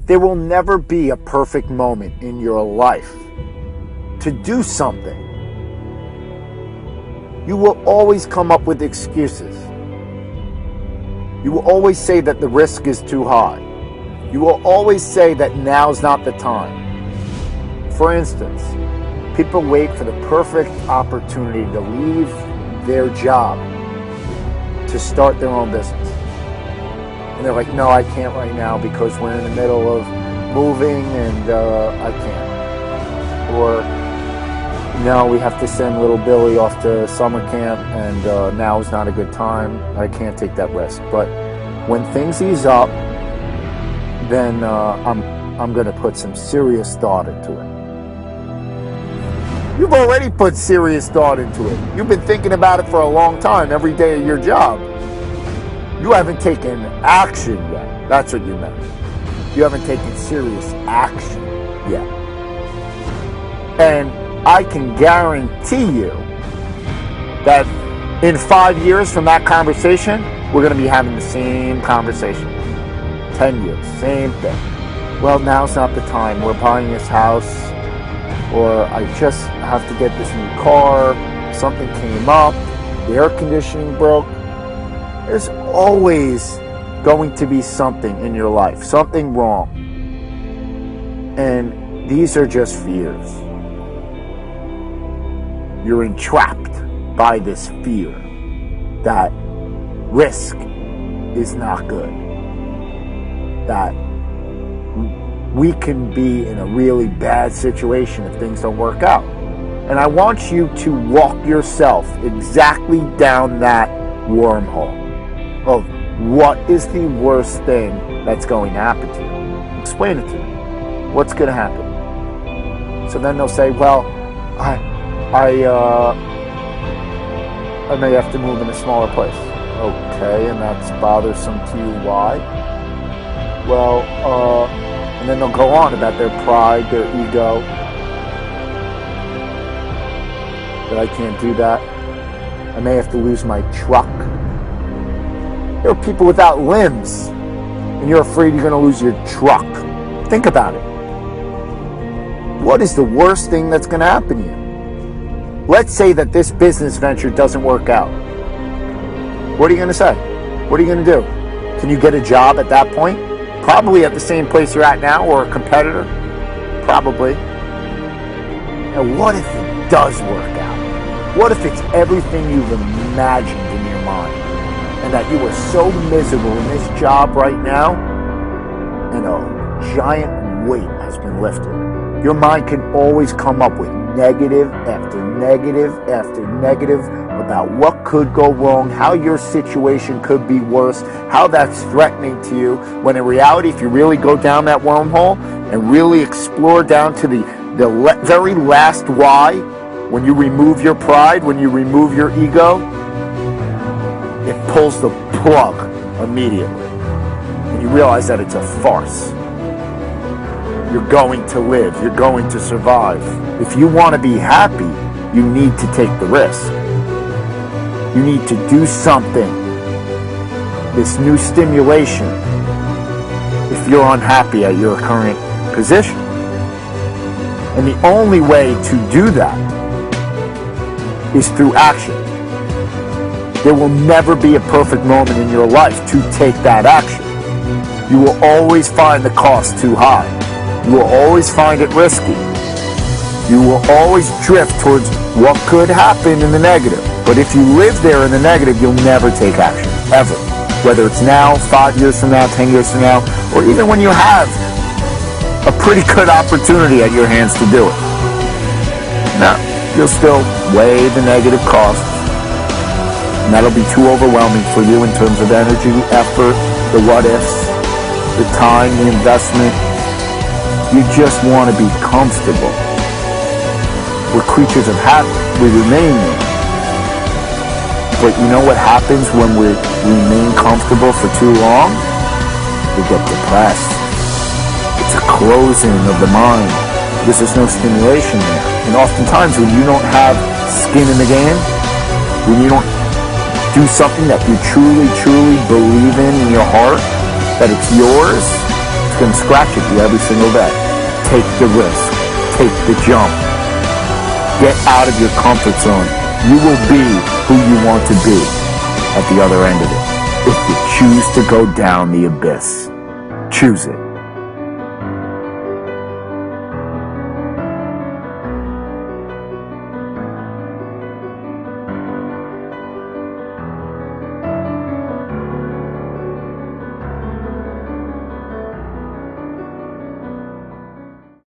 There will never be a perfect moment in your life to do something. You will always come up with excuses. You will always say that the risk is too high. You will always say that now's not the time. For instance, people wait for the perfect opportunity to leave their job to start their own business. And they're like, no, I can't right now because we're in the middle of moving and I can't. Or, no, we have to send little Billy off to summer camp and now is not a good time. I can't take that risk. But when things ease up, then I'm going to put some serious thought into it. You've already put serious thought into it. You've been thinking about it for a long time, every day of your job. You haven't taken action yet. That's what you meant. You haven't taken serious action yet. And I can guarantee you that in 5 years from that conversation, we're going to be having the same conversation. 10 years, same thing. Well, now's not the time. We're buying this house, or I just have to get this new car. Something came up. The air conditioning broke. There's always going to be something in your life, something wrong. And these are just fears. You're entrapped by this fear that risk is not good. That we can be in a really bad situation if things don't work out. And I want you to walk yourself exactly down that wormhole of what is the worst thing that's going to happen to you. Explain it to me. What's going to happen? So then they'll say, well, I may have to move in a smaller place. Okay, and that's bothersome to you. Why? Well, and then they'll go on about their pride, their ego. That I can't do that. I may have to lose my truck. There are people without limbs, and you're afraid you're going to lose your truck. Think about it. What is the worst thing that's going to happen to you? Let's say that this business venture doesn't work out. What are you going to say? What are you going to do? Can you get a job at that point? Probably at the same place you're at now, or a competitor. Probably. And what if it does work out? What if it's everything you've imagined in your mind? And that you are so miserable in this job right now, and a giant weight has been lifted. Your mind can always come up with negative after negative after negative about what could go wrong, how your situation could be worse, how that's threatening to you, when in reality, if you really go down that wormhole and really explore down to the very last why, when you remove your pride, when you remove your ego, it pulls the plug immediately. And you realize that it's a farce. You're going to live. You're going to survive. If you want to be happy, you need to take the risk. You need to do something. This new stimulation, if you're unhappy at your current position. And the only way to do that is through action. There will never be a perfect moment in your life to take that action. You will always find the cost too high. You will always find it risky. You will always drift towards what could happen in the negative. But if you live there in the negative, you'll never take action, ever. Whether it's now, 5 years from now, 10 years from now, or even when you have a pretty good opportunity at your hands to do it. No, you'll still weigh the negative costs. And that'll be too overwhelming for you in terms of energy, effort, the what-ifs, the time, the investment. You just want to be comfortable. We're creatures of habit. We remain there. But you know what happens when we remain comfortable for too long? We get depressed. It's a closing of the mind. Because there's no stimulation there. And oftentimes when you don't have skin in the game, when you don't do something that you truly, truly believe in your heart, that it's yours, It's going to scratch at you every single day. Take the risk. Take the jump. Get out of your comfort zone. You will be who you want to be at the other end of it. If you choose to go down the abyss, choose it.